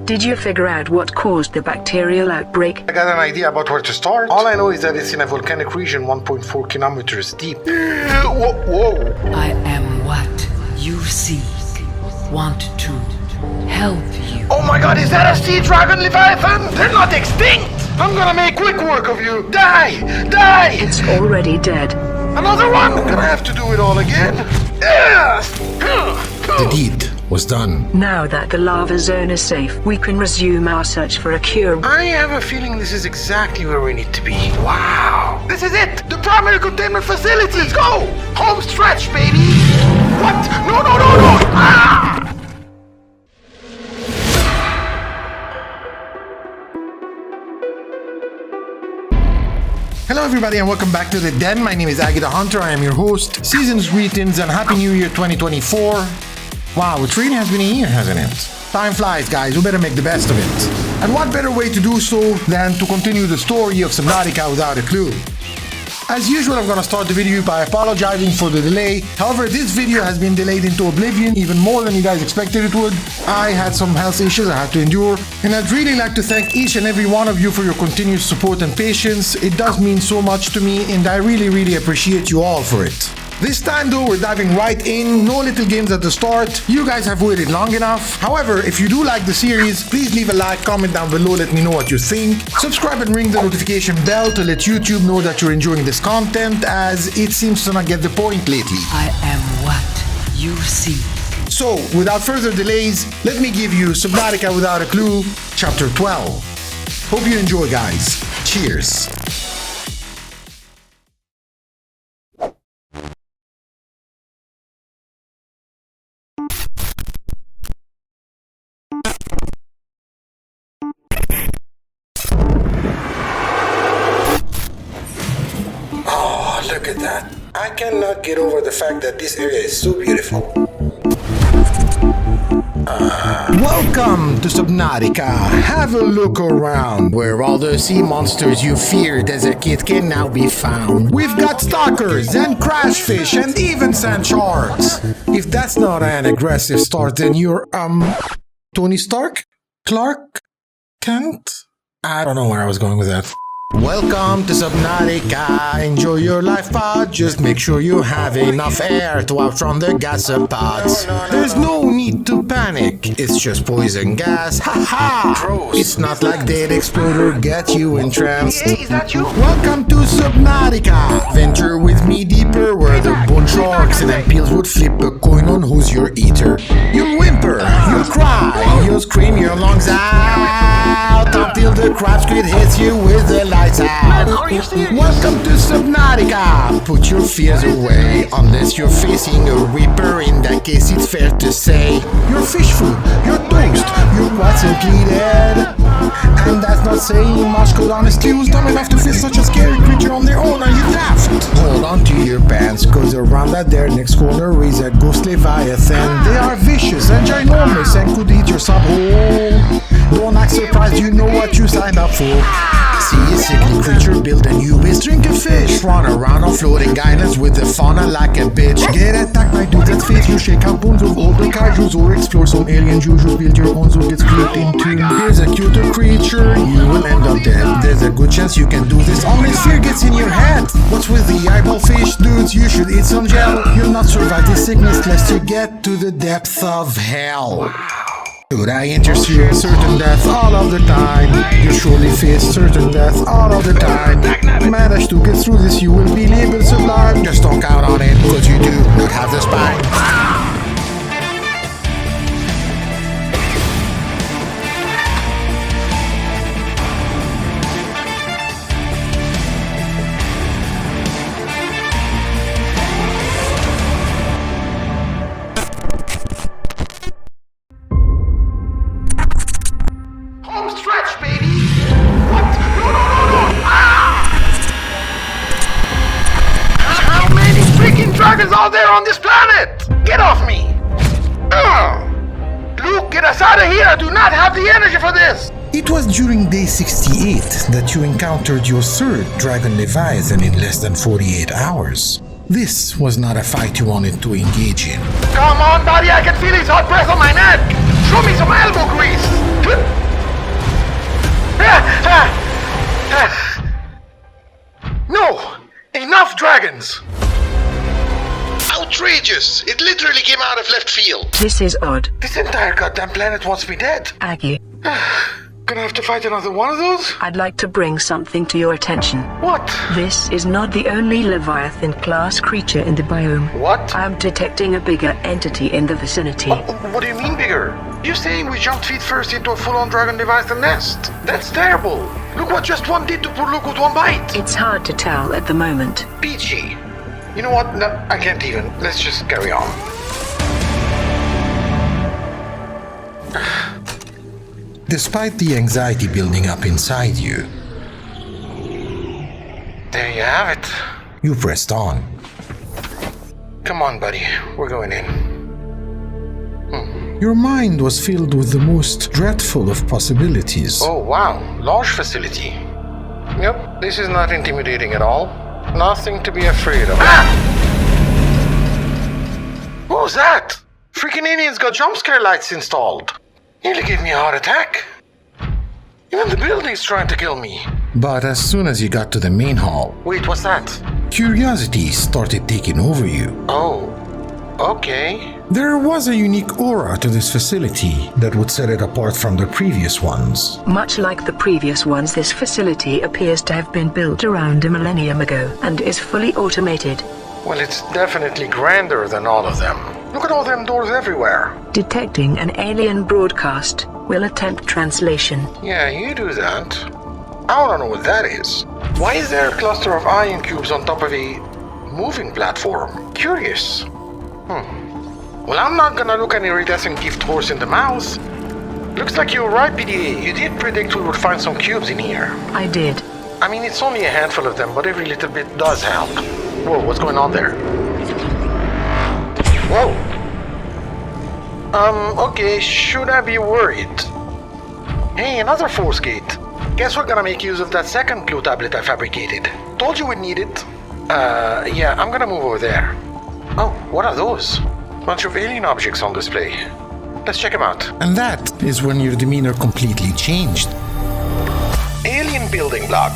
Did you figure out what caused the bacterial outbreak? I got an idea about where to start. All I know is that it's in a volcanic region 1.4 kilometers deep. Whoa. I am what you seek. Want to help you. Oh my god, is that a Sea-Dragon Leviathan? They're not extinct! I'm gonna make quick work of you! Die! It's already dead. Another one? I'm gonna have to do it all again. The deed was done. Now that the lava zone is safe, we can resume our search for a cure. I have a feeling this is exactly where we need to be. Wow! This is it! The primary containment facility! Let's go! Home stretch, baby! What? No! Ah! Hello everybody and welcome back to The Den. My name is Aggie The Hunter, I am your host. Season's greetings and Happy New Year 2024. Wow, it really has been a year, hasn't it? Time flies, guys, we better make the best of it. And what better way to do so than to continue the story of Subnautica without a clue. As usual, I'm gonna start the video by apologizing for the delay. However, this video has been delayed into oblivion even more than you guys expected it would. I had some health issues I had to endure, and I'd really like to thank each and every one of you for your continued support and patience. It does mean so much to me, and I really appreciate you all for it. This time though, we're diving right in, no little games at the start. You guys have waited long enough. However, if you do like the series, please leave a like, comment down below, let me know what you think. Subscribe and ring the notification bell to let YouTube know that you're enjoying this content, as it seems to not get the point lately. I am what you seek. So, without further delays, let me give you Subnautica Without a Clue, Chapter 12. Hope you enjoy, guys. Cheers. Look at that. I cannot get over the fact that this area is so beautiful. Welcome to Subnautica. Have a look around, where all the sea monsters you feared as a kid can now be found. We've got stalkers and crash fish and even sand sharks. If that's not an aggressive start, then you're, Tony Stark? Clark Kent? I don't know where I was going with that. Welcome to Subnautica, enjoy your life pod, just make sure you have enough air to outrun the gasopods. There's no need to panic, it's just poison gas, haha! It's not like they'd explode or get you entranced. Hey, is that you? Welcome to Subnautica, venture with me deeper where the bone sharks and peels would flip a coin on who's your eater. You'll whimper, you'll cry, you'll scream your lungs out until the crab squid hits you with the lights out. Are you serious? Welcome to Subnautica. Put your fears away, unless you're facing a reaper. In that case, it's fair to say you're fish food, you're toast, you're quite simply dead. And that's not saying much, cause honestly, who's dumb enough to face such a scary creature on their own? Are you daft? Hold on to your pants, cause around that there next corner is a ghost Leviathan. They are vicious and ginormous and could eat your sub whole. Don't act surprised, you know what you signed up for. See a sickly creature build a new base, drink a fish, run around on floating islands with the fauna like a bitch. Get attacked by dudes that face you, shake out bones of older kaijus, or explore some alien juju, build your own zoo, get split into. Here's a cuter creature, you will end up dead. There's a good chance you can do this, unless fear gets in your head. What's with the eyeball fish, dudes? You should eat some gel. You'll not survive this sickness lest you get to the depths of hell. Should I interest you in certain death all of the time? You surely face certain death all of the time. Manage to get through this, you will be labeled sublime. Just don't count on it, cause you do not have the spine. Stretch, baby! What? No! Ah! How many freaking dragons are there on this planet? Get off me! Luke, get us out of here! I do not have the energy for this! It was during day 68 that you encountered your third Dragon Leviathan in less than 48 hours. This was not a fight you wanted to engage in. Come on, buddy, I can feel his hot breath on my neck! Show me some elbow grease! aliens. Outrageous! It literally came out of left field. This is odd. This entire goddamn planet wants me dead. Aggie, Gonna have to fight another one of those? I'd like to bring something to your attention. What? This is not the only Leviathan-class creature in the biome. What? I'm detecting a bigger entity in the vicinity. What do you mean bigger? You're saying we jumped feet first into a full-on dragon Leviathan nest? That's terrible. Look what just one did to poor Luke with one bite. It's hard to tell at the moment. Peachy. You know what? No, I can't even. Let's just carry on. Despite the anxiety building up inside you, There you have it. you pressed on. Come on, buddy. We're going in. Your mind was filled with the most dreadful of possibilities. Oh, wow. Launch facility. Yep, this is not intimidating at all. Nothing to be afraid of. Ah! What was that? Freaking aliens got jump scare lights installed. Nearly gave me a heart attack. Even the building's trying to kill me. But as soon as you got to the main hall, Wait, what's that? curiosity started taking over you. Oh, okay. There was a unique aura to this facility that would set it apart from the previous ones. Much like the previous ones, this facility appears to have been built around a millennium ago and is fully automated. Well, it's definitely grander than all of them. Look at all them doors everywhere. Detecting an alien broadcast. Will attempt translation. Yeah, you do that. I don't know what that is. Why is there a cluster of ion cubes on top of a moving platform? Curious. Well, I'm not gonna look any iridescent gift horse in the mouth. Looks like you were right, PDA. You did predict we would find some cubes in here. I did. I mean, it's only a handful of them, but every little bit does help. Whoa, what's going on there? Whoa. Okay, should I be worried? Hey, another force gate. Guess we're gonna make use of that second clue tablet I fabricated. Told you we'd need it. Yeah, I'm gonna move over there. Oh, what are those? Bunch of alien objects on display. Let's check them out. And that is when your demeanor completely changed. Alien building block.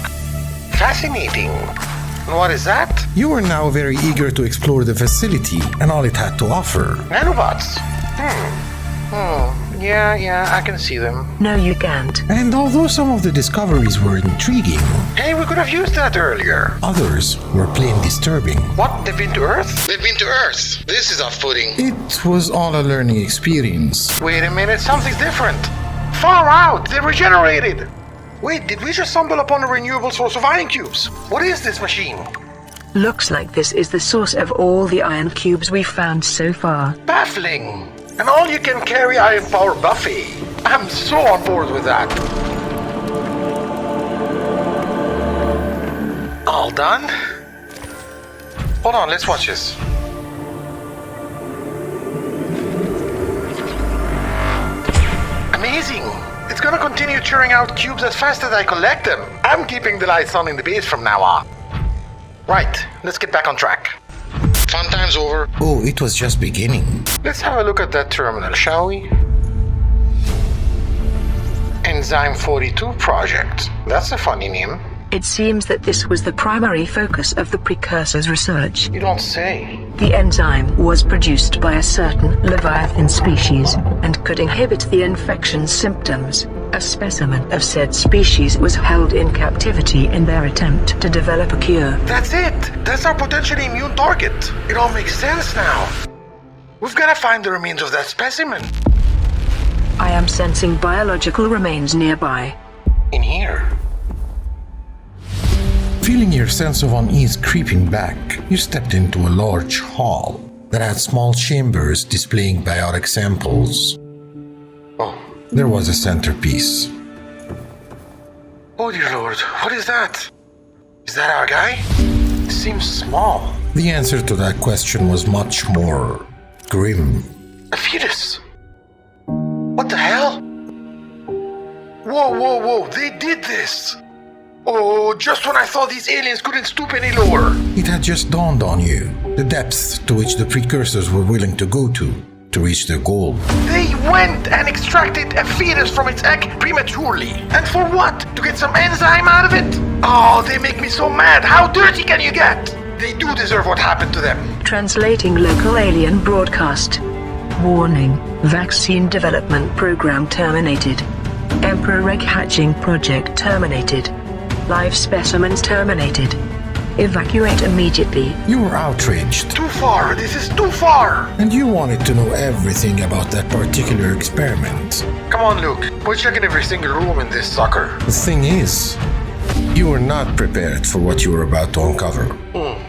Fascinating. And what is that? You were now very eager to explore the facility and all it had to offer. Nanobots. Yeah, I can see them. No, you can't. And although some of the discoveries were intriguing, Hey, we could have used that earlier. others were plain disturbing. What? They've been to Earth? They've been to Earth. This is off-putting. It was all a learning experience. Wait a minute, something's different. Far out! They regenerated! Wait, did we just stumble upon a renewable source of ion cubes? What is this machine? Looks like this is the source of all the iron cubes we've found so far. Baffling! An all-you-can-carry iron power buffet. I'm so on board with that. All done? Hold on, let's watch this. Amazing! It's gonna continue churning out cubes as fast as I collect them. I'm keeping the lights on in the base from now on. Right, let's get back on track. Fun time's over. Oh, it was just beginning. Let's have a look at that terminal, shall we? Enzyme 42 Project. That's a funny name. It seems that this was the primary focus of the precursor's research. You don't say. The enzyme was produced by a certain Leviathan species and could inhibit the infection symptoms. A specimen of said species was held in captivity in their attempt to develop a cure. That's it! That's our potentially immune target. It all makes sense now. We've got to find the remains of that specimen. I am sensing biological remains nearby. In here. Feeling your sense of unease creeping back, you stepped into a large hall that had small chambers displaying biotic samples. Oh. There was a centerpiece. Oh dear lord, what is that? Is that our guy? It seems small. The answer to that question was much more grim. A fetus. What the hell? Whoa, they did this! Oh, just when I thought these aliens couldn't stoop any lower. It had just dawned on you, the depths to which the precursors were willing to go to reach their goal. They went and extracted a fetus from its egg prematurely. And for what? To get some enzyme out of it? Oh, they make me so mad. How dirty can you get? They do deserve what happened to them. Translating local alien broadcast. Warning, vaccine development program terminated. Emperor egg hatching project terminated. Live specimens terminated. Evacuate immediately. You were outraged. Too far! This is too far! And you wanted to know everything about that particular experiment. Come on, Luke. We're checking every single room in this sucker. The thing is, you were not prepared for what you were about to uncover.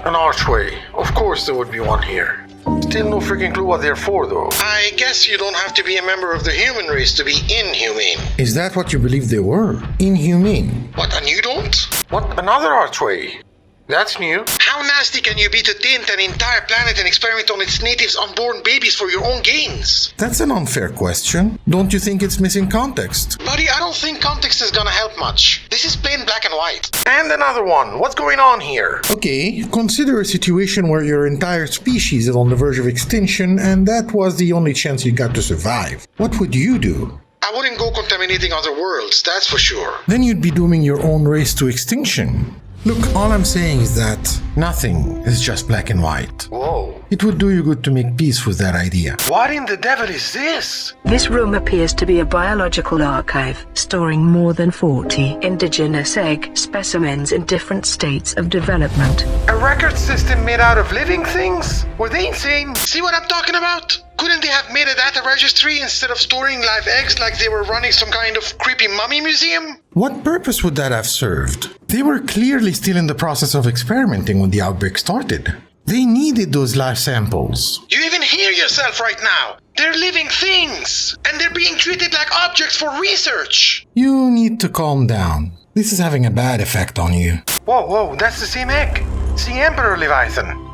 An archway. Of course there would be one here. Still no freaking clue what they're for, though. I guess you don't have to be a member of the human race to be inhumane. Is that what you believe they were? Inhumane? What, and you don't? What, another archway? That's new. How nasty can you be to taint an entire planet and experiment on its natives' unborn babies for your own gains? That's an unfair question. Don't you think it's missing context? Buddy, I don't think context is gonna help much. This is plain black and white. And another one. What's going on here? Okay, consider a situation where your entire species is on the verge of extinction and that was the only chance you got to survive. What would you do? I wouldn't go contaminating other worlds, that's for sure. Then you'd be dooming your own race to extinction. Look, all I'm saying is that nothing is just black and white. Whoa. It would do you good to make peace with that idea. What in the devil is this? This room appears to be a biological archive, storing more than 40 indigenous egg specimens in different states of development. A record system made out of living things? Were they insane? See what I'm talking about? Couldn't they have made a data registry instead of storing live eggs like they were running some kind of creepy mummy museum? What purpose would that have served? They were clearly still in the process of experimenting when the outbreak started. They needed those live samples. You even hear yourself right now. They're living things, and they're being treated like objects for research. You need to calm down. This is having a bad effect on you. Whoa, that's the same egg. Sea Emperor Leviathan.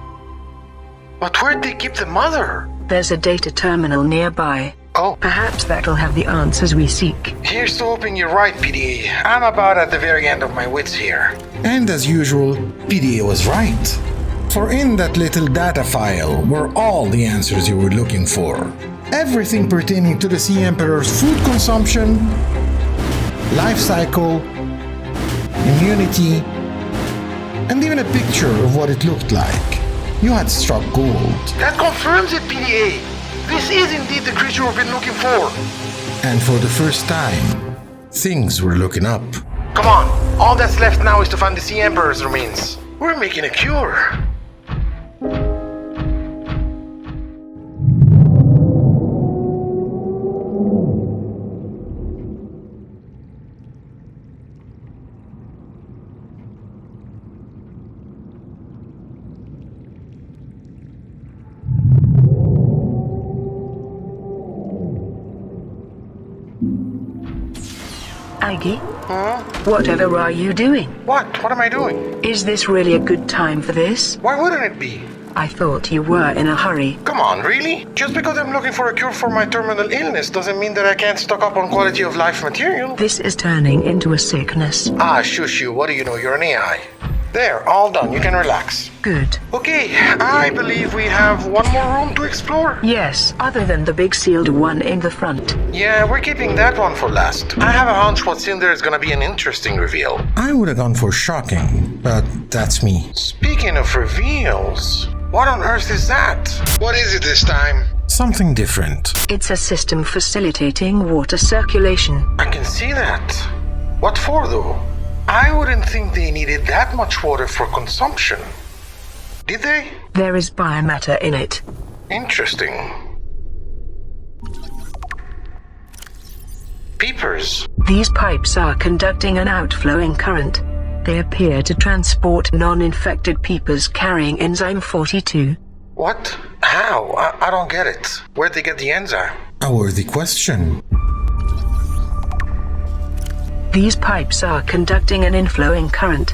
But where'd they keep the mother? There's a data terminal nearby. Oh, Perhaps that'll have the answers we seek. here's to hoping you're right, PDA. I'm about at the very end of my wits here. And as usual, PDA was right. For in that little data file were all the answers you were looking for. Everything pertaining to the Sea Emperor's food consumption, life cycle, immunity, and even a picture of what it looked like. You had struck gold. That confirms it, PDA. This is indeed the creature we've been looking for. And for the first time, things were looking up. Come on, all that's left now is to find the Sea Emperor's remains. We're making a cure. Aggie? Whatever are you doing? What? What am I doing? Is this really a good time for this? Why wouldn't it be? I thought you were in a hurry. Come on, really? Just because I'm looking for a cure for my terminal illness doesn't mean that I can't stock up on quality of life material. This is turning into a sickness. Ah, shush you. What do you know? You're an AI. There, all done. You can relax. Good. Okay, I believe we have one more room to explore. Yes, other than the big sealed one in the front. Yeah, we're keeping that one for last. I have a hunch what's in there is gonna be an interesting reveal. I would have gone for shocking, but that's me. Speaking of reveals, what on earth is that? What is it this time? Something different. It's a system facilitating water circulation. I can see that. What for, though? I wouldn't think they needed that much water for consumption. Did they? There is biomatter in it. Interesting. Peepers. These pipes are conducting an outflowing current. They appear to transport non-infected peepers carrying enzyme 42. What? How? I don't get it. Where'd they get the enzyme? A worthy question. These pipes are conducting an inflowing current.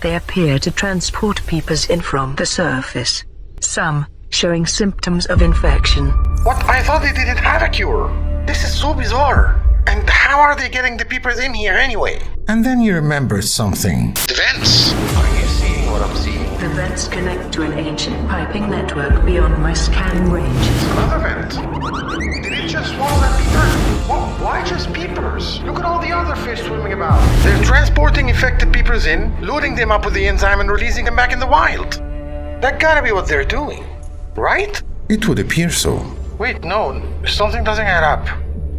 They appear to transport peepers in from the surface. Some showing symptoms of infection. What? I thought they didn't have a cure. This is so bizarre. And how are they getting the peepers in here anyway? And then you remembered something. The vents. Are you seeing what I'm seeing? The vents connect to an ancient piping network beyond my scanning range. Another vent. Did it just swallow that peeper? Why just peepers? Look at all the other fish swimming about. They're transporting infected peepers in, loading them up with the enzyme and releasing them back in the wild. That gotta be what they're doing, right? It would appear so. Wait, no, something doesn't add up.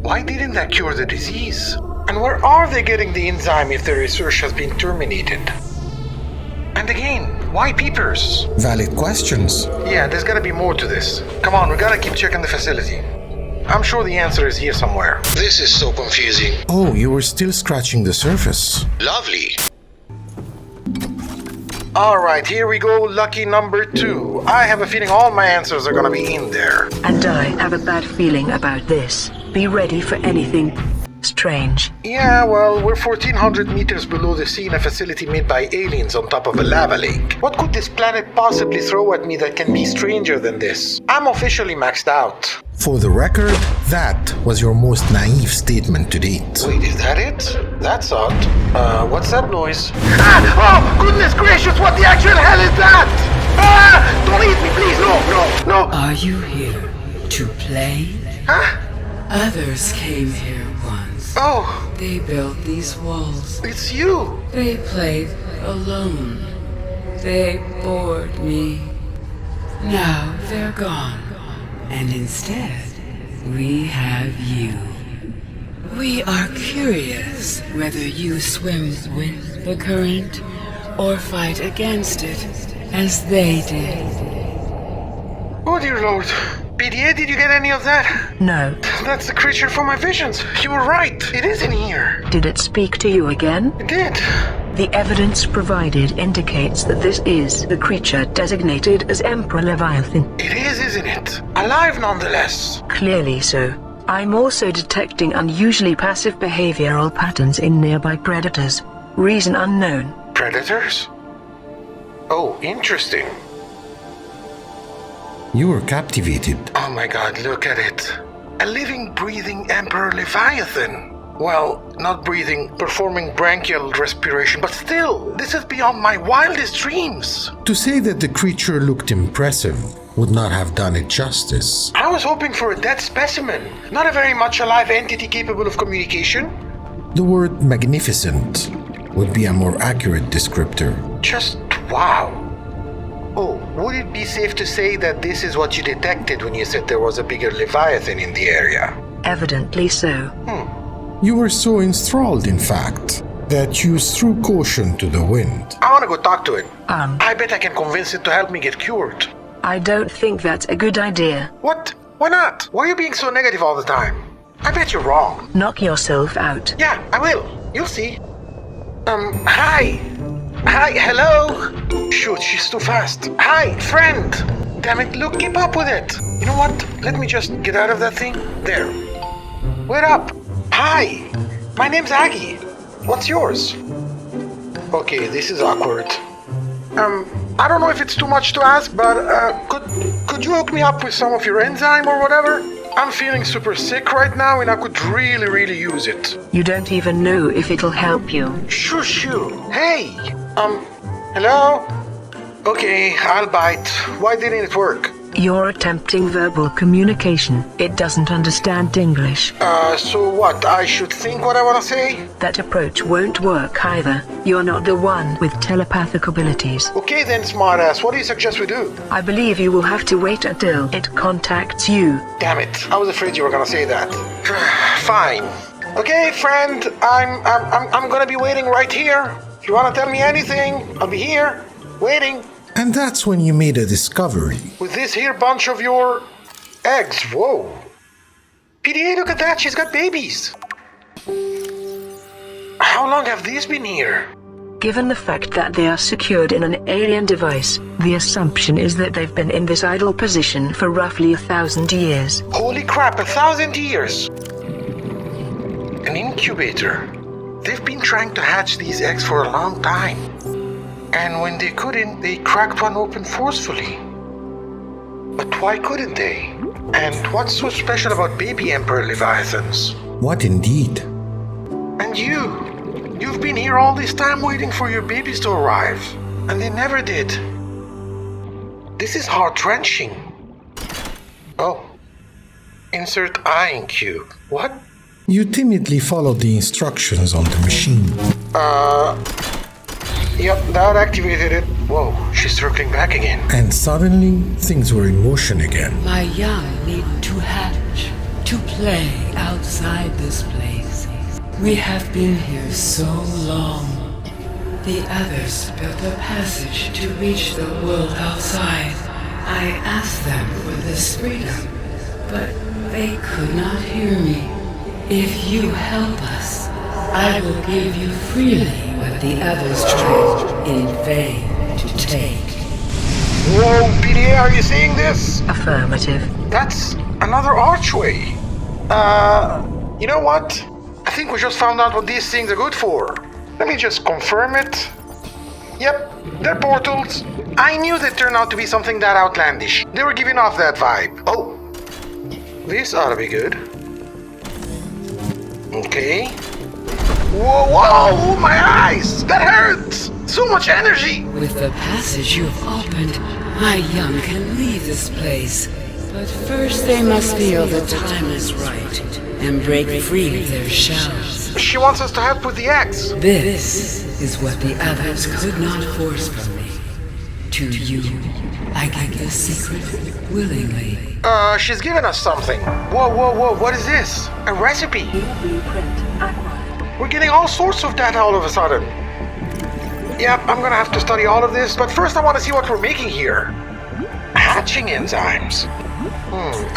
Why didn't that cure the disease? And where are they getting the enzyme if their research has been terminated? And again, why peepers? Valid questions. Yeah, there's gotta be more to this. Come on, we gotta keep checking the facility. I'm sure the answer is here somewhere. This is so confusing. Oh, you were still scratching the surface. Lovely. Alright, here we go, lucky number 2. I have a feeling all my answers are gonna be in there. And I have a bad feeling about this. Be ready for anything strange. Yeah, well, we're 1400 meters below the sea in a facility made by aliens on top of a lava lake. What could this planet possibly throw at me that can be stranger than this? I'm officially maxed out. For the record, that was your most naive statement to date. Wait, is that it? That's odd. What's that noise? Ah! Oh, goodness gracious, what the actual hell is that? Ah! Don't eat me, please, no! Are you here to play? Huh? Others came here once. Oh, They built these walls. it's you. They played alone. They bored me. Now they're gone. And instead, we have you. We are curious whether you swim with the current or fight against it, as they did. Oh dear lord. PDA, did you get any of that? No. That's the creature from my visions. You were right. It is in here. Did it speak to you again? It did. The evidence provided indicates that this is the creature designated as Emperor Leviathan. It is, isn't it? Alive nonetheless. Clearly so. I'm also detecting unusually passive behavioral patterns in nearby predators. Reason unknown. Predators? Oh, interesting. You were captivated. Oh my god, look at it. A living, breathing Emperor Leviathan. Well, not breathing, performing branchial respiration, but still, this is beyond my wildest dreams. To say that the creature looked impressive would not have done it justice. I was hoping for a dead specimen, not a very much alive entity capable of communication. The word magnificent would be a more accurate descriptor. Just wow. Oh, would it be safe to say that this is what you detected when you said there was a bigger Leviathan in the area? Evidently so. You were so enthralled, in fact, that you threw caution to the wind. I want to go talk to it. I I bet I can convince it to help me get cured. don't think that's a good idea. What? Why not? Why are you being so negative all the time? I bet you're wrong. Knock yourself out. Yeah, I will. You'll see. Hi. Hi, hello? Shoot, she's too fast. Hi, friend. Damn it, look, keep up with it. You know what? Let me just get out of that thing. There. Wait up. Hi. My name's Aggie. What's yours? Okay, this is awkward. I don't know if it's too much to ask, but, could you hook me up with some of your enzyme or whatever? I'm feeling super sick right now and I could really use it. You don't even know if it'll help you. Shoo. Hey! Hello? Okay, I'll bite. Why didn't it work? You're attempting verbal communication. It doesn't understand English. So what? I should think what I want to say? That approach won't work either. You're not the one with telepathic abilities. Okay then, smartass, what do you suggest we do? I believe you will have to wait until it contacts you. Damn it, I was afraid you were gonna say that. Fine. Okay, friend, I'm gonna be waiting right here. If you wanna tell me anything, I'll be here, waiting. And that's when you made a discovery. With this here bunch of your eggs, whoa. PDA, look at that, she's got babies. How long have these been here? Given the fact that they are secured in an alien device, the assumption is that they've been in this idle position for roughly 1,000 years. Holy crap, 1,000 years! An incubator. They've been trying to hatch these eggs for a long time. And when they couldn't, they cracked one open forcefully. But why couldn't they? And what's so special about baby Emperor Leviathans? What indeed? And you've been here all this time waiting for your babies to arrive. And they never did. This is heart-wrenching. Oh. Insert iron cube. What? You timidly followed the instructions on the machine. Yep, that activated it. Whoa, she's circling back again. And suddenly, things were in motion again. My young need to hatch, to play outside this place. We have been here so long. The others built a passage to reach the world outside. I asked them for this freedom, but they could not hear me. If you help us, I will give you freely what the others tried in vain to take. Whoa, PDA, are you seeing this? Affirmative. That's another archway. You know what? I think we just found out what these things are good for. Let me just confirm it. Yep, they're portals. I knew they'd turn out to be something that outlandish. They were giving off that vibe. Oh, this ought to be good. Okay. Whoa, whoa, my eyes! That hurts! So much energy! With the passage you've opened, my young can leave this place. But first they must feel the time is right and break free of their shells. She wants us to help with the eggs. This is what the others could not force from me. To you, I give the secret willingly. She's giving us something. Whoa, whoa, whoa, what is this? A recipe. We're getting all sorts of data all of a sudden. Yep, I'm gonna have to study all of this, but first I want to see what we're making here. Hatching enzymes.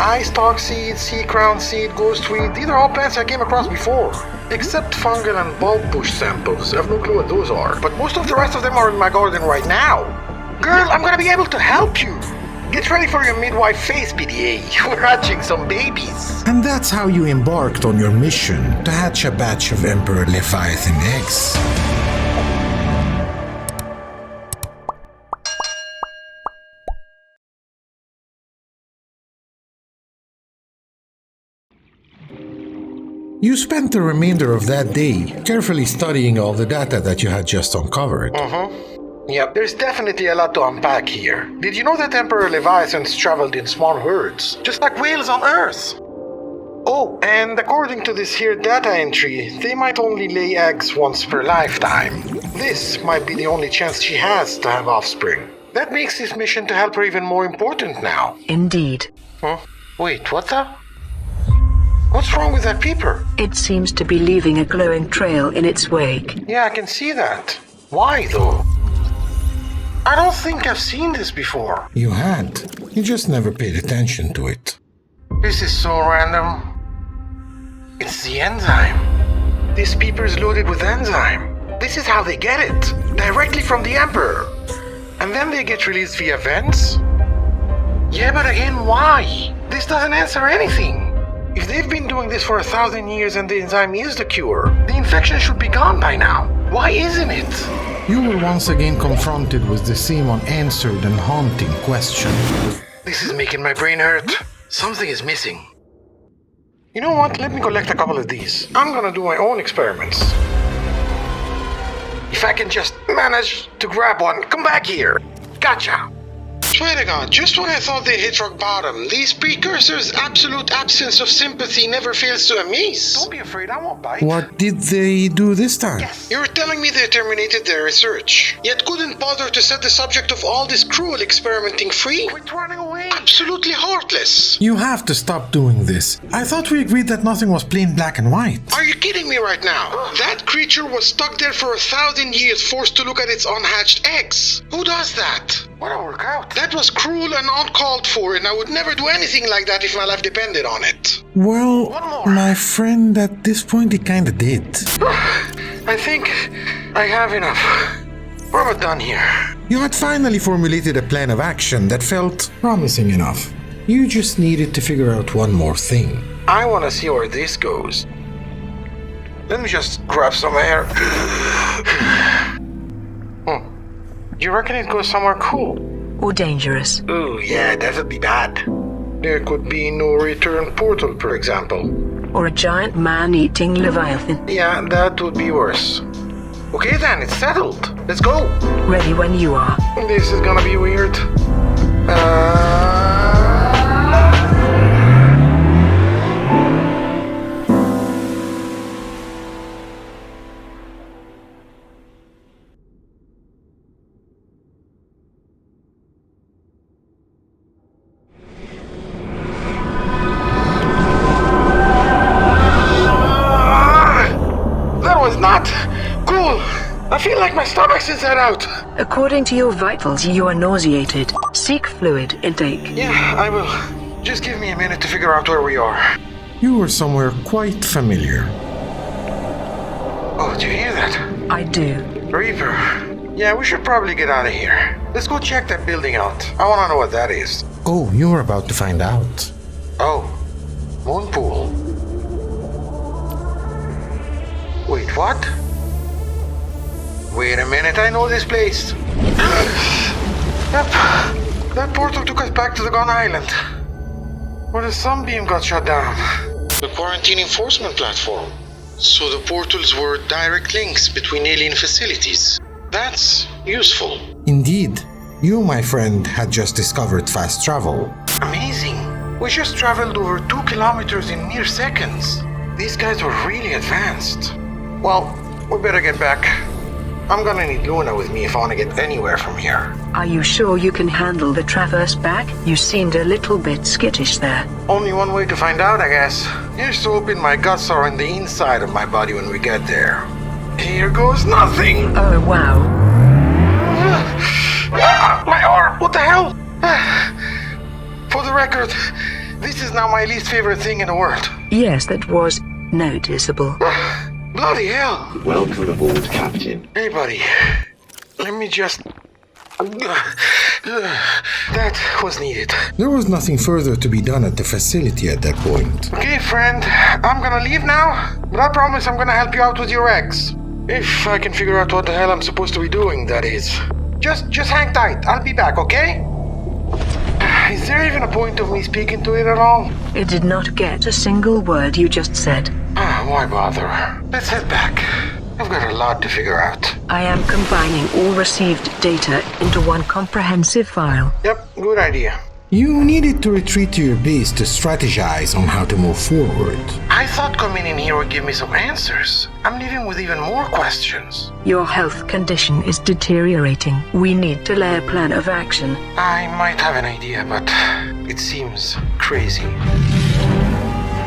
Eye stalk seed, sea crown seed, ghostweed. These are all plants I came across before. Except fungal and bulb bush samples. I have no clue what those are. But most of the rest of them are in my garden right now. Girl, I'm gonna be able to help you. Get ready for your midwife phase, PDA. We're hatching some babies. And that's how you embarked on your mission to hatch a batch of Emperor Leviathan eggs. You spent the remainder of that day carefully studying all the data that you had just uncovered. Yep, there's definitely a lot to unpack here. Did you know that Emperor Leviathans traveled in small herds, just like whales on Earth? Oh, and according to this here data entry, they might only lay eggs once per lifetime. This might be the only chance she has to have offspring. That makes this mission to help her even more important now. Indeed. Huh? Wait, what the? What's wrong with that peeper? It seems to be leaving a glowing trail in its wake. Yeah, I can see that. Why, though? I don't think I've seen this before. You had. You just never paid attention to it. This is so random. It's the enzyme. This peeper is loaded with enzyme. This is how they get it. Directly from the Emperor. And then they get released via vents? Yeah, but again, why? This doesn't answer anything. If they've been doing this for 1,000 years and the enzyme is the cure, the infection should be gone by now. Why isn't it? You were once again confronted with the same unanswered and haunting question. This is making my brain hurt. Something is missing. You know what? Let me collect a couple of these. I'm gonna do my own experiments. If I can just manage to grab one, come back here. Gotcha. Swear to God, just when I thought they hit rock bottom, these precursors' absolute absence of sympathy never fails to amaze. Don't be afraid, I won't bite. What did they do this time? Yes. You're telling me they terminated their research, yet couldn't bother to set the subject of all this cruel experimenting free? Quit running away. Absolutely heartless. You have to stop doing this. I thought we agreed that nothing was plain black and white. Are you kidding me right now? That creature was stuck there for 1,000 years, forced to look at its unhatched eggs. Who does that? What a workout. That was cruel and uncalled for, and I would never do anything like that if my life depended on it. Well, my friend, at this point it kinda did. I think I have enough. We're about done here. You had finally formulated a plan of action that felt promising enough. You just needed to figure out one more thing. I want to see where this goes. Let me just grab some air. You reckon it goes somewhere cool? Or dangerous? Ooh, yeah, that would be bad. There could be no return portal, for example. Or a giant man-eating Leviathan? Yeah, that would be worse. Okay then, it's settled. Let's go. Ready when you are. This is gonna be weird. I feel like my stomach's inside out. According to your vitals, you are nauseated. Seek fluid intake. Yeah, I will. Just give me a minute to figure out where we are. You were somewhere quite familiar. Oh, do you hear that? I do. Reaper. Yeah, we should probably get out of here. Let's go check that building out. I want to know what that is. Oh, you're about to find out. Oh, moon pool. Wait, what? Wait a minute, I know this place. Yep, that portal took us back to the Gone Island, where the sunbeam got shut down. The quarantine enforcement platform. So the portals were direct links between alien facilities. That's useful. Indeed. You, my friend, had just discovered fast travel. Amazing. We just traveled over 2 kilometers in mere seconds. These guys were really advanced. Well, we better get back. I'm gonna need Luna with me if I want to get anywhere from here. Are you sure you can handle the traverse back? You seemed a little bit skittish there. Only one way to find out, I guess. Here's to hoping my guts are on the inside of my body when we get there. Here goes nothing! Oh, wow. My arm! What the hell? For the record, this is now my least favorite thing in the world. Yes, that was noticeable. Bloody hell! Welcome aboard, Captain. Hey, buddy. Let me just... That was needed. There was nothing further to be done at the facility at that point. Okay, friend. I'm gonna leave now, but I promise I'm gonna help you out with your eggs. If I can figure out what the hell I'm supposed to be doing, that is. Just hang tight. I'll be back, okay? Is there even a point of me speaking to it at all? It did not get a single word you just said. Why bother? Let's head back. I've got a lot to figure out. I am combining all received data into one comprehensive file. Yep, good idea. You needed to retreat to your base to strategize on how to move forward. I thought coming in here would give me some answers. I'm leaving with even more questions. Your health condition is deteriorating. We need to lay a plan of action. I might have an idea, but it seems crazy.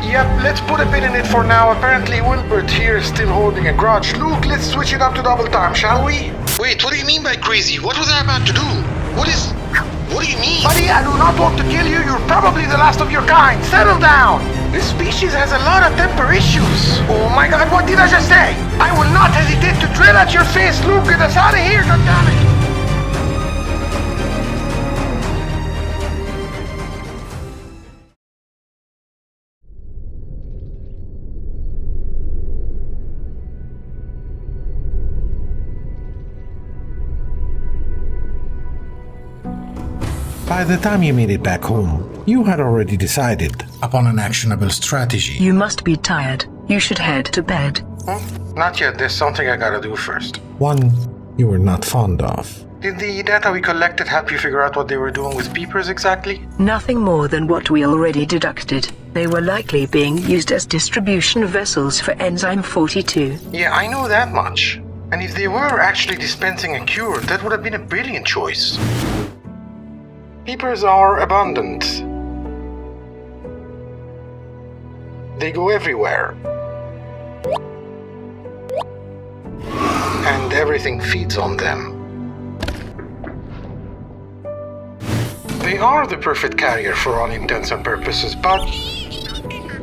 Yep, let's put a pin in it for now. Apparently Wilbert here is still holding a grudge. Luke, let's switch it up to double time, shall we? Wait, what do you mean by crazy? What was I about to do? What do you mean? Buddy, I do not want to kill you. You're probably the last of your kind. Settle down. This species has a lot of temper issues. Oh my god, what did I just say? I will not hesitate to drill at your face, Luke. Get us out of here, goddammit. By the time you made it back home, you had already decided upon an actionable strategy. You must be tired. You should head to bed. Not yet. There's something I gotta do first. One you were not fond of. Did the data we collected help you figure out what they were doing with peepers exactly? Nothing more than what we already deducted. They were likely being used as distribution vessels for Enzyme 42. Yeah, I know that much. And if they were actually dispensing a cure, that would have been a brilliant choice. Peepers are abundant. They go everywhere. And everything feeds on them. They are the perfect carrier for all intents and purposes, but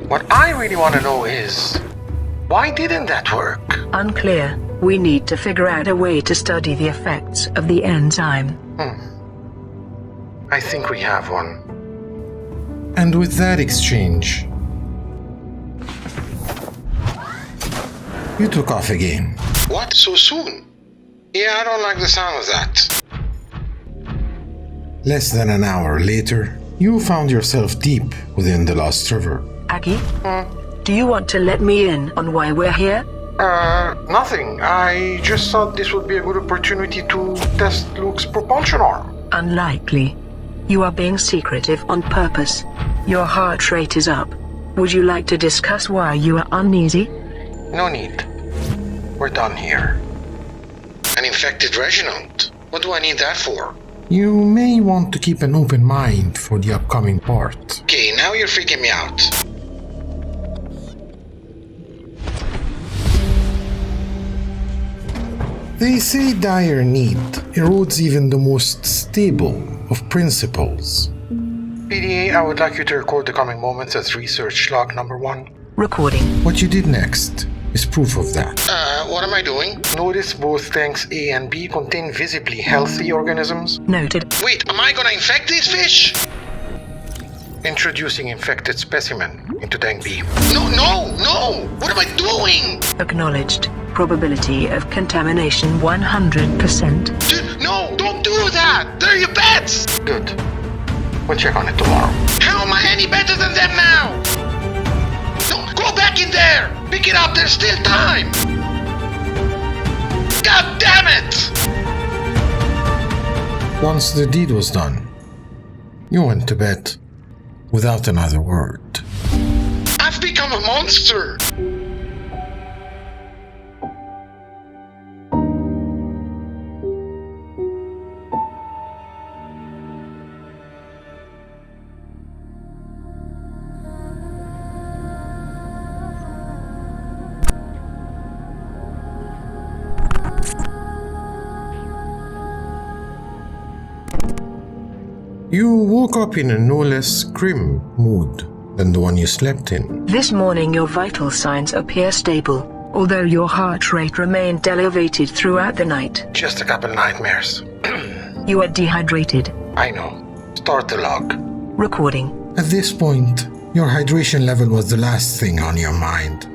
what I really want to know is, why didn't that work? Unclear. We need to figure out a way to study the effects of the enzyme. I think we have one. And with that exchange, you took off again. What? So soon? Yeah, I don't like the sound of that. Less than an hour later, you found yourself deep within the Lost River. Aggie? Do you want to let me in on why we're here? Nothing. I just thought this would be a good opportunity to test Luke's propulsion arm. Unlikely. You are being secretive on purpose. Your heart rate is up. Would you like to discuss why you are uneasy? No need. We're done here. An infected Reginald? What do I need that for? You may want to keep an open mind for the upcoming part. Okay, now you're freaking me out. They say dire need erodes even the most stable of principles. PDA, I would like you to record the coming moments as research log number 1. Recording. What you did next is proof of that. What am I doing? Notice both tanks A and B contain visibly healthy organisms. Noted. Wait, am I gonna infect these fish? Introducing infected specimen into tank B. No! What am I doing? Acknowledged. Probability of contamination 100%. Dude, no! Don't do that! They're your pets! Good. We'll check on it tomorrow. How am I any better than them now? No, go back in there! Pick it up, there's still time! God damn it! Once the deed was done, you went to bed without another word. I've become a monster! You woke up in a no less grim mood than the one you slept in. This morning your vital signs appear stable, although your heart rate remained elevated throughout the night. Just a couple nightmares. You are dehydrated. I know. Start the log. Recording. At this point, your hydration level was the last thing on your mind.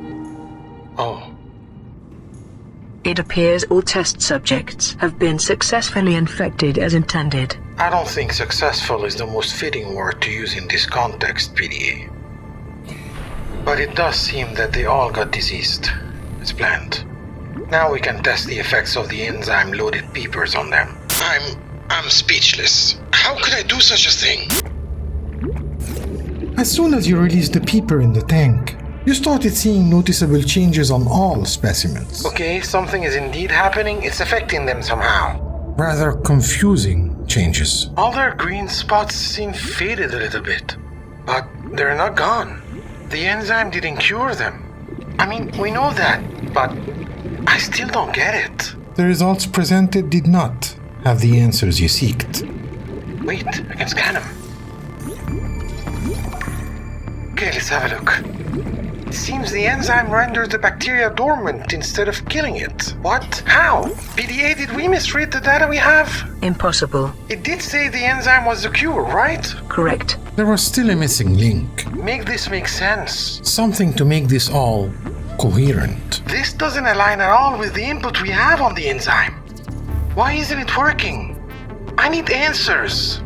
Oh. It appears all test subjects have been successfully infected as intended. I don't think successful is the most fitting word to use in this context, PDA. But it does seem that they all got diseased, as planned. Now we can test the effects of the enzyme-loaded peepers on them. I'm speechless. How could I do such a thing? As soon as you released the peeper in the tank, you started seeing noticeable changes on all specimens. Okay, something is indeed happening. It's affecting them somehow. Rather confusing changes. All their green spots seem faded a little bit, but they're not gone. The enzyme didn't cure them. I mean, we know that, but I still don't get it. The results presented did not have the answers you seeked. Wait, I can scan them. Okay, let's have a look. It seems the enzyme rendered the bacteria dormant instead of killing it. What? How? PDA, did we misread the data we have? Impossible. It did say the enzyme was the cure, right? Correct. There was still a missing link. Make this make sense. Something to make this all coherent. This doesn't align at all with the input we have on the enzyme. Why isn't it working? I need answers.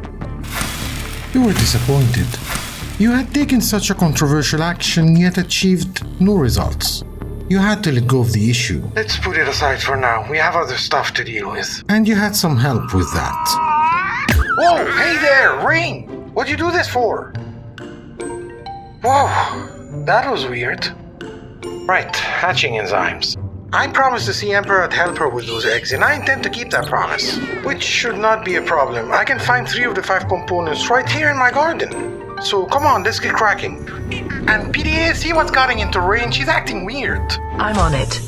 You were disappointed. You had taken such a controversial action yet achieved no results. You had to let go of the issue. Let's put it aside for now. We have other stuff to deal with. And you had some help with that. Whoa, hey there, Ring! What'd you do this for? Whoa, that was weird. Right, hatching enzymes. I promised the Sea Emperor I'd help her with those eggs, and I intend to keep that promise. Which should not be a problem. I can find 3 of the 5 components right here in my garden. So come on, let's get cracking. And PDA, see what's getting into Rain? She's acting weird. I'm on it.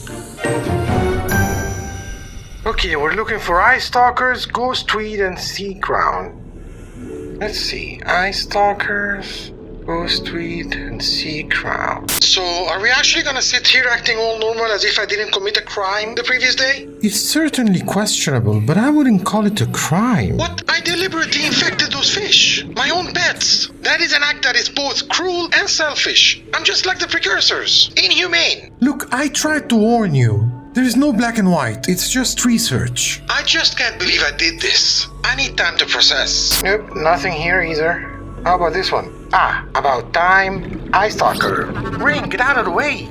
Okay, we're looking for Eye Stalkers, Ghost Tweed, and Sea Crown. Let's see, Eye Stalkers, Ghost Tweed, and Sea Crown. So, are we actually gonna sit here acting all normal as if I didn't commit a crime the previous day? It's certainly questionable, but I wouldn't call it a crime. What? I deliberately infected those fish. My own pets. That is an act that is both cruel and selfish. I'm just like the precursors. Inhumane. Look, I tried to warn you. There is no black and white. It's just research. I just can't believe I did this. I need time to process. Nope, nothing here either. How about this one? About time. Eye Stalker. Ring, get out of the way.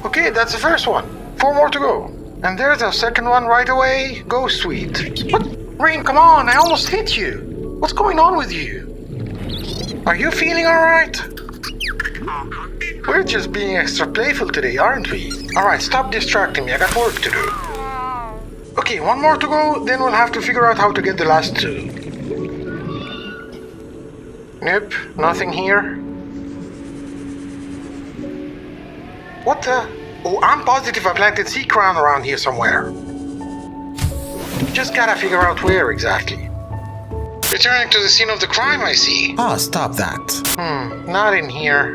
Okay, that's the first one. 4 more to go. And there's our second one right away. Ghost Tweed. What? Rain, come on, I almost hit you. What's going on with you? Are you feeling alright? We're just being extra playful today, aren't we? Alright, stop distracting me, I got work to do. Okay, 1 more to go, then we'll have to figure out how to get the last 2. Nope, nothing here. What the? Oh, I'm positive I planted sea crown around here somewhere. Just gotta figure out where exactly. Returning to the scene of the crime, I see. Ah, stop that. Not in here.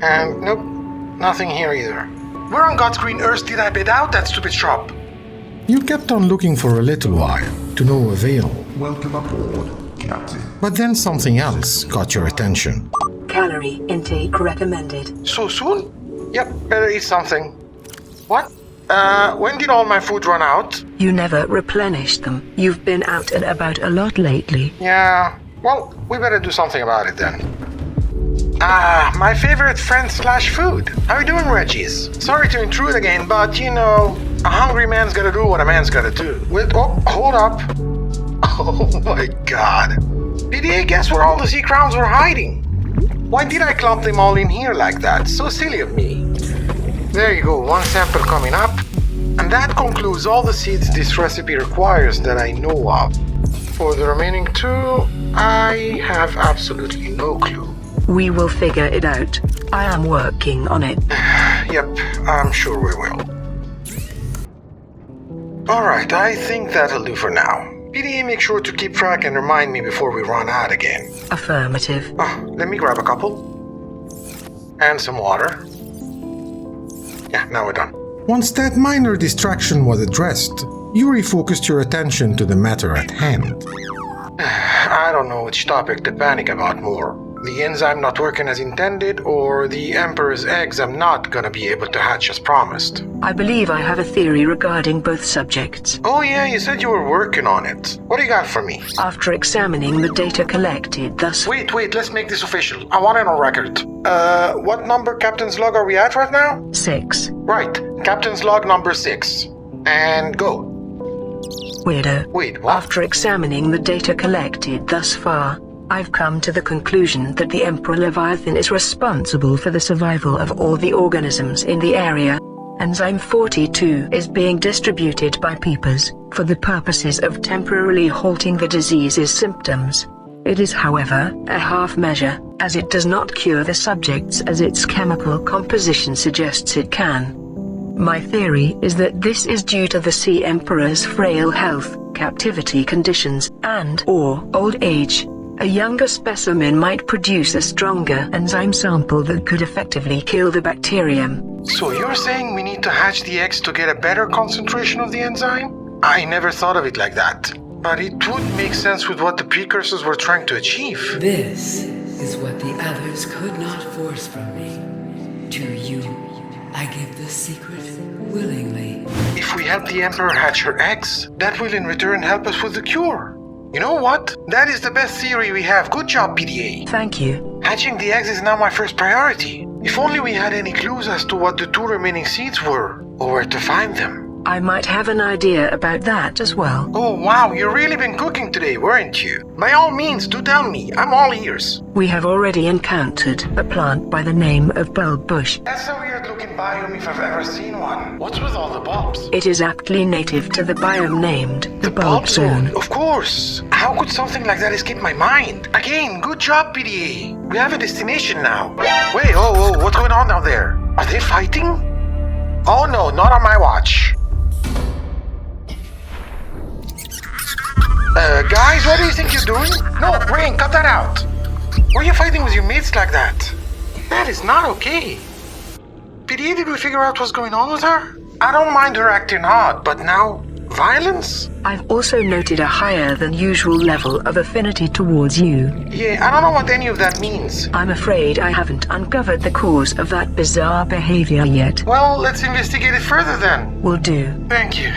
And nope, nothing here either. Where on God's green earth did I bid out that stupid shop? You kept on looking for a little while, to no avail. Welcome aboard, Captain. But then something else got your attention. Calorie intake recommended. So soon? Yep, better eat something. What? When did all my food run out? You never replenished them. You've been out and about a lot lately. Yeah, well, we better do something about it then. My favorite friend/food. How you doing, Reggies? Sorry to intrude again, but you know, a hungry man's gotta do what a man's gotta do. Hold up. Oh my god. PDA, guess where all the sea crowns were hiding? Why did I clump them all in here like that? So silly of me. There you go, one sample coming up. And that concludes all the seeds this recipe requires that I know of. For the remaining two, I have absolutely no clue. We will figure it out. I am working on it. Yep, I'm sure we will. Alright, I think that'll do for now. PDA, make sure to keep track and remind me before we run out again. Affirmative. Let me grab a couple. And some water. Yeah, now we're done. Once that minor distraction was addressed, you refocused your attention to the matter at hand. I don't know which topic to panic about more. The enzyme not working as intended, or the Emperor's eggs I'm not gonna be able to hatch as promised. I believe I have a theory regarding both subjects. Oh yeah, you said you were working on it. What do you got for me? After examining the data collected thus... Wait, let's make this official. I want it on record. What number Captain's log are we at right now? 6. Right, Captain's log number 6. And go. Weirdo. Wait, what? After examining the data collected thus far, I've come to the conclusion that the Emperor Leviathan is responsible for the survival of all the organisms in the area. Enzyme 42 is being distributed by peepers, for the purposes of temporarily halting the disease's symptoms. It is, however, a half measure, as it does not cure the subjects as its chemical composition suggests it can. My theory is that this is due to the Sea Emperor's frail health, captivity conditions, and/or old age. A younger specimen might produce a stronger enzyme sample that could effectively kill the bacterium. So you're saying we need to hatch the eggs to get a better concentration of the enzyme? I never thought of it like that. But it would make sense with what the precursors were trying to achieve. This is what the others could not force from me. To you, I give the secret willingly. If we help the Emperor hatch her eggs, that will in return help us with the cure. You know what? That is the best theory we have. Good job, PDA. Thank you. Hatching the eggs is now my first priority. If only we had any clues as to what the 2 remaining seeds were, or where to find them. I might have an idea about that as well. Oh wow, you've really been cooking today, weren't you? By all means, do tell me. I'm all ears. We have already encountered a plant by the name of bulb bush. That's a weird-looking biome if I've ever seen one. What's with all the bulbs? It is aptly native to the biome named the bulb zone. Of course. How could something like that escape my mind? Again, good job, PDA. We have a destination now. Wait, oh, what's going on down there? Are they fighting? Oh no, not on my watch. Guys, what do you think you're doing? No, Rain, cut that out. Why are you fighting with your mates like that? That is not okay. PDA, did we figure out what's going on with her? I don't mind her acting odd, but now, violence? I've also noted a higher than usual level of affinity towards you. Yeah, I don't know what any of that means. I'm afraid I haven't uncovered the cause of that bizarre behavior yet. Well, let's investigate it further then. Will do. Thank you.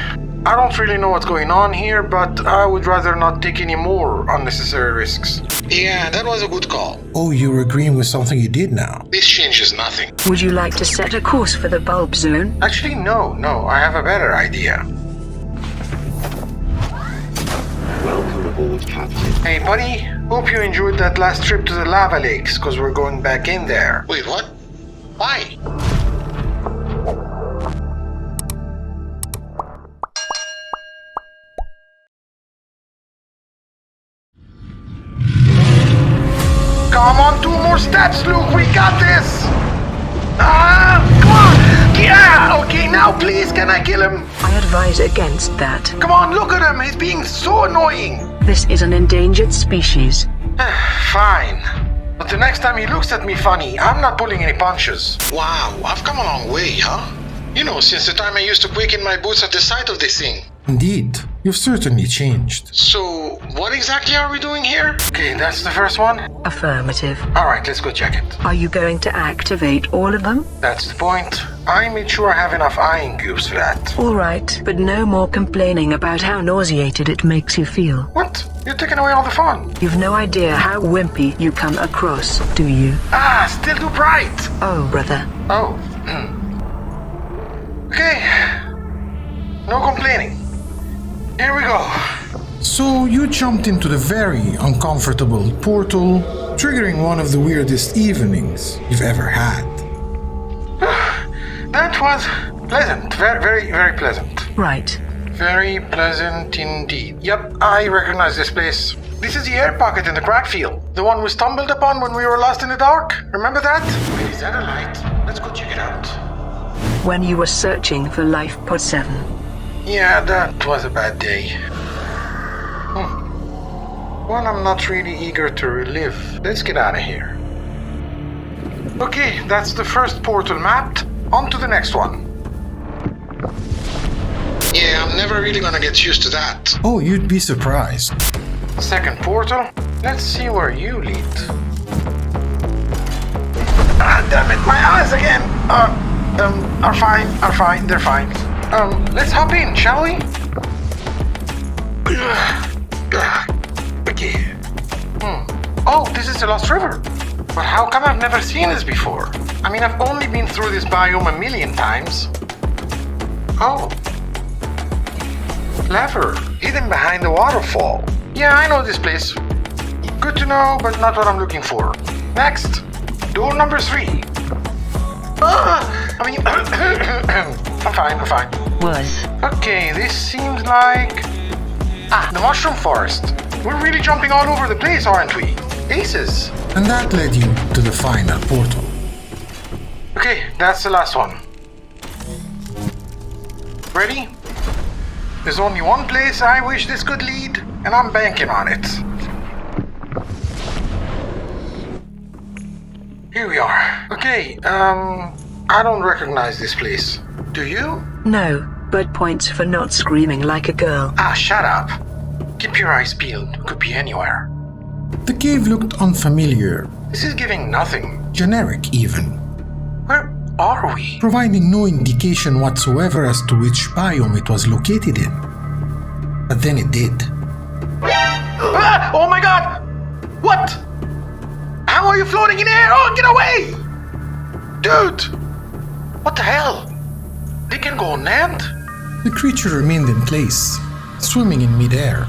I don't really know what's going on here, but I would rather not take any more unnecessary risks. Yeah, that was a good call. Oh, you're agreeing with something you did now. This changes nothing. Would you like to set a course for the bulb zone? Actually, no, I have a better idea. Welcome aboard, Captain. Hey, buddy, hope you enjoyed that last trip to the lava lakes, cause we're going back in there. Wait, what? Why? Come on, 2 more steps, Luke, we got this! Come on! Yeah! Okay, now please, can I kill him? I advise against that. Come on, look at him! He's being so annoying! This is an endangered species. Fine. But the next time he looks at me funny, I'm not pulling any punches. Wow, I've come a long way, huh? You know, since the time I used to quicken my boots at the sight of this thing. Indeed, you've certainly changed. So, what exactly are we doing here? Okay, that's the first one. Affirmative. Alright, let's go check it. Are you going to activate all of them? That's the point. I made sure I have enough iron cubes for that. All right, but no more complaining about how nauseated it makes you feel. What? You're taking away all the fun. You've no idea how wimpy you come across, do you? Still too bright. Oh, brother. Oh. Okay. No complaining. Here we go. So you jumped into the very uncomfortable portal, triggering one of the weirdest evenings you've ever had. That was pleasant. Very, very, very pleasant. Right. Very pleasant indeed. Yep, I recognize this place. This is the air pocket in the crack field. The one we stumbled upon when we were lost in the dark. Remember that? Wait, is that a light? Let's go check it out. When you were searching for Life Pod 7. Yeah, that was a bad day. One I'm not really eager to relive. Let's get out of here. Okay, that's the first portal mapped. On to the next one. Yeah, I'm never really gonna get used to that. Oh, you'd be surprised. Second portal. Let's see where you lead. Damn it, my eyes again! Are fine, they're fine. Let's hop in, shall we? Okay. Oh, this is the Lost River. But how come I've never seen this before? I mean, I've only been through this biome a million times. Oh. Lever, hidden behind the waterfall. Yeah, I know this place. Good to know, but not what I'm looking for. Next, door number 3. I'm fine. Was. Okay, this seems like... the mushroom forest. We're really jumping all over the place, aren't we? Aces. And that led you to the final portal. Okay, that's the last one. Ready? There's only one place I wish this could lead, and I'm banking on it. Here we are. Okay, I don't recognize this place. Do you? No, but points for not screaming like a girl. Shut up. Keep your eyes peeled. Could be anywhere. The cave looked unfamiliar, This is giving nothing. generic even, Where are we? providing no indication whatsoever as to which biome it was located in. But then it did. Oh my god! What? How are you floating in air? Oh, get away! Dude! What the hell? They can go on land? The creature remained in place, swimming in midair.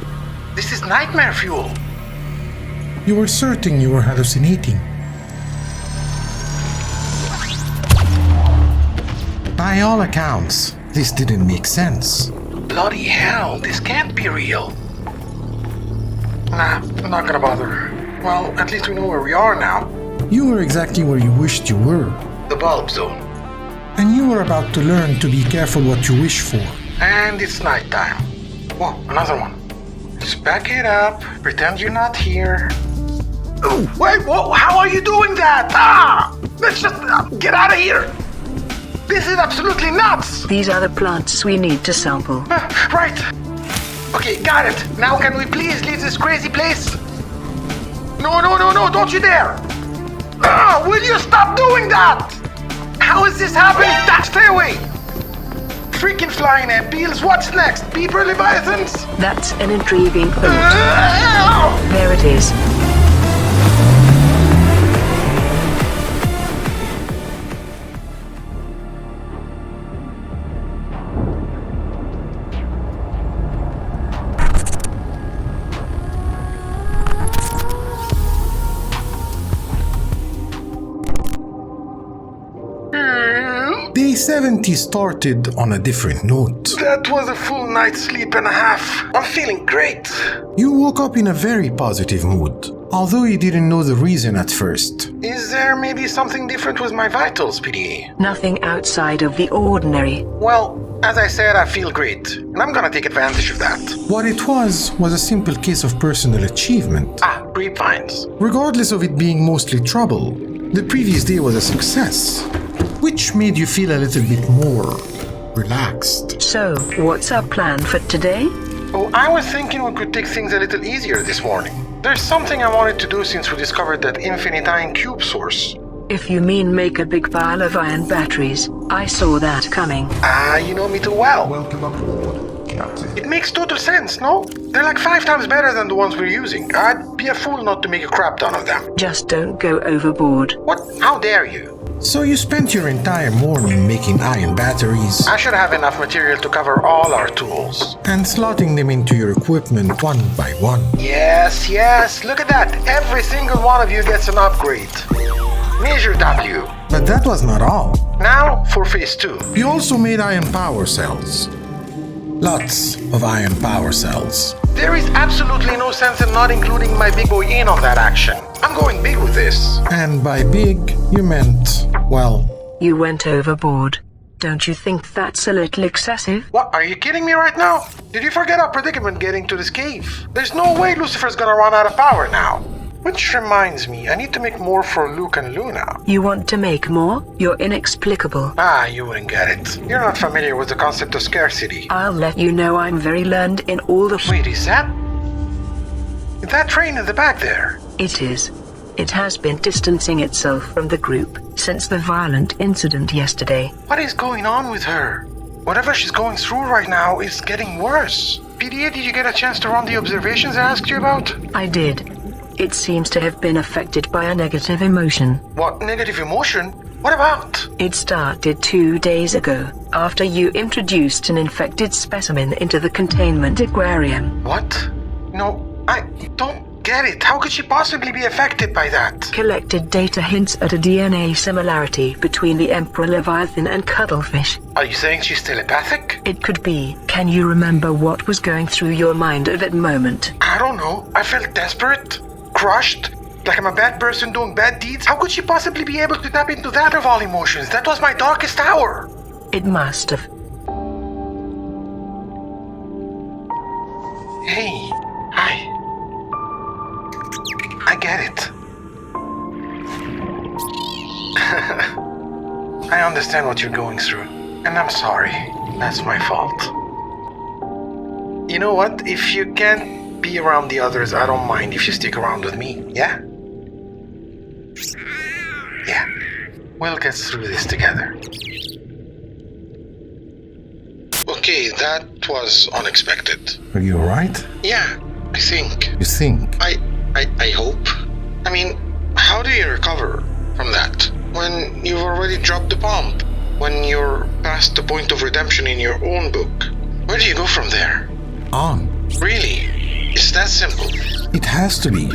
This is nightmare fuel. You were certain you were hallucinating. By all accounts, this didn't make sense. Bloody hell, this can't be real. Nah, I'm not gonna bother. Well, at least we know where we are now. You were exactly where you wished you were, The bulb zone. and you were about to learn to be careful what you wish for. And it's nighttime. Whoa, another one. Just back it up, pretend you're not here. Oh, wait, whoa, how are you doing that? Let's just get out of here. This is absolutely nuts. These are the plants we need to sample. Right. Okay, got it. Now can we please leave this crazy place? No, don't you dare. Will you stop doing that? How is this happening? Stay away. Freaking flying ant beetles, what's next? Beaver leviathans? That's an intriguing thought. There it is. Day 70 started on a different note. That was a full night's sleep and a half. I'm feeling great. You woke up in a very positive mood. although he didn't know the reason at first. Is there maybe something different with my vitals, PDA? Nothing outside of the ordinary. Well, as I said, I feel great, and I'm gonna take advantage of that. What it was a simple case of personal achievement. Grapevines. Regardless of it being mostly trouble, the previous day was a success, which made you feel a little bit more relaxed. So, what's our plan for today? Oh, I was thinking we could take things a little easier this morning. There's something I wanted to do since we discovered that infinite iron cube source. If you mean make a big pile of iron batteries, I saw that coming. You know me too well. Welcome aboard, Captain. It makes total sense, no? They're like 5 times better than the ones we're using. I'd be a fool not to make a crap ton of them. Just don't go overboard. What? How dare you? So you spent your entire morning making iron batteries. I should have enough material to cover all our tools. And slotting them into your equipment one by one. Yes, look at that. Every single one of you gets an upgrade. Measure W. But that was not all. Now for phase 2. You also made iron power cells. Lots of iron power cells. There is absolutely no sense in not including my big boy in on that action. I'm going big with this. And by big, you meant, well... You went overboard. Don't you think that's a little excessive? What, are you kidding me right now? Did you forget our predicament getting to this cave? There's no way Lucifer's gonna run out of power now. Which reminds me, I need to make more for Luke and Luna. You want to make more? You're inexplicable. You wouldn't get it. You're not familiar with the concept of scarcity. I'll let you know I'm very learned in all the... Wait, is that train in the back there? It is. It has been distancing itself from the group since the violent incident yesterday. What is going on with her? Whatever she's going through right now is getting worse. PDA, did you get a chance to run the observations I asked you about? I did. It seems to have been affected by a negative emotion. What negative emotion? What about? It started 2 days ago, after you introduced an infected specimen into the containment aquarium. What? No, I don't get it. How could she possibly be affected by that? Collected data hints at a DNA similarity between the Emperor Leviathan and Cuttlefish. Are you saying she's telepathic? It could be. Can you remember what was going through your mind at that moment? I don't know. I felt desperate. Crushed, like I'm a bad person doing bad deeds. How could she possibly be able to tap into that of all emotions? That was my darkest hour. It must have. Hey, hi. I get it. I understand what you're going through, and I'm sorry. That's my fault. You know what? If you can't be around the others, I don't mind if you stick around with me, yeah? Yeah. We'll get through this together. Okay, that was unexpected. Are you alright? Yeah, I think. You think? I hope. I mean, how do you recover from that? When you've already dropped the bomb? When you're past the point of redemption in your own book? Where do you go from there? On. Really? It's that simple. It has to be.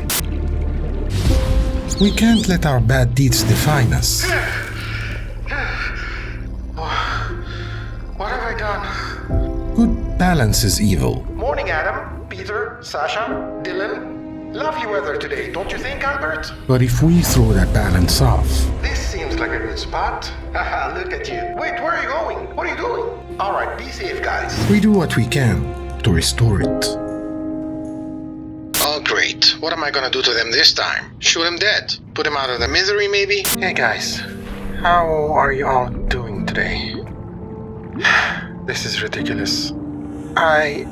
We can't let our bad deeds define us. What have I done? Good balance is evil. Morning, Adam, Peter, Sasha, Dylan. Lovely weather today, don't you think, Albert? But if we throw that balance off... This seems like a good spot. Haha, look at you. Wait, where are you going? What are you doing? Alright, be safe, guys. We do what we can to restore it. Oh, great. What am I gonna do to them this time? Shoot them dead? Put them out of their misery, maybe? Hey, guys. How are you all doing today? This is ridiculous. I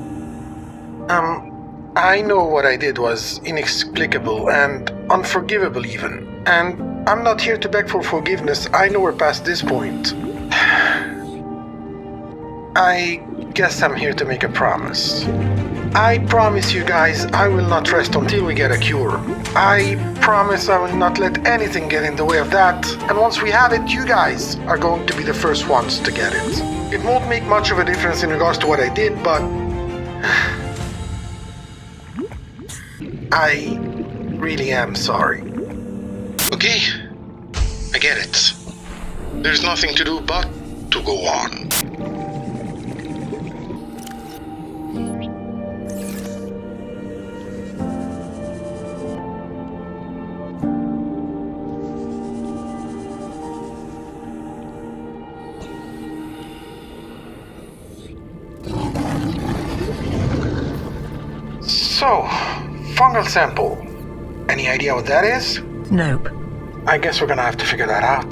know what I did was inexplicable and unforgivable even. And I'm not here to beg for forgiveness. I know we're past this point. I guess I'm here to make a promise. I promise you guys I will not rest until we get a cure. I promise I will not let anything get in the way of that. And once we have it, you guys are going to be the first ones to get it. It won't make much of a difference in regards to what I did, but... I really am sorry. Okay, I get it. There's nothing to do but to go on. So, fungal sample. Any idea what that is? Nope. I guess we're gonna have to figure that out.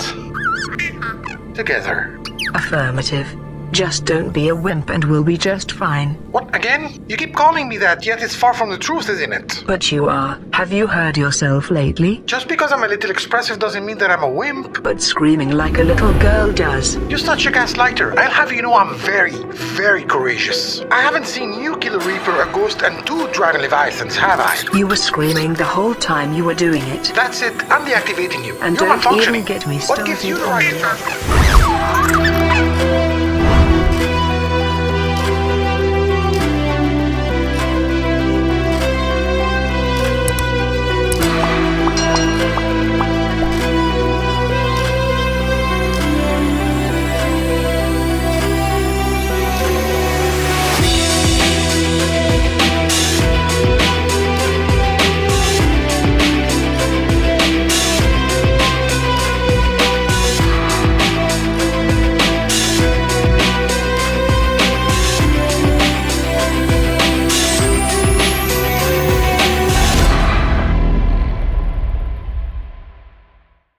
Together. Affirmative. Just don't be a wimp and we'll be just fine. What, again? You keep calling me that, yet it's far from the truth, isn't it? But you are. Have you heard yourself lately? Just because I'm a little expressive doesn't mean that I'm a wimp. But screaming like a little girl does. You're such a gaslighter. I'll have you know I'm very, very courageous. I haven't seen you kill a Reaper, a Ghost, and 2 Dragon Leviathans, have I? You were screaming the whole time you were doing it. That's it. I'm deactivating you. And You're don't malfunctioning. even get me What gives you the started right?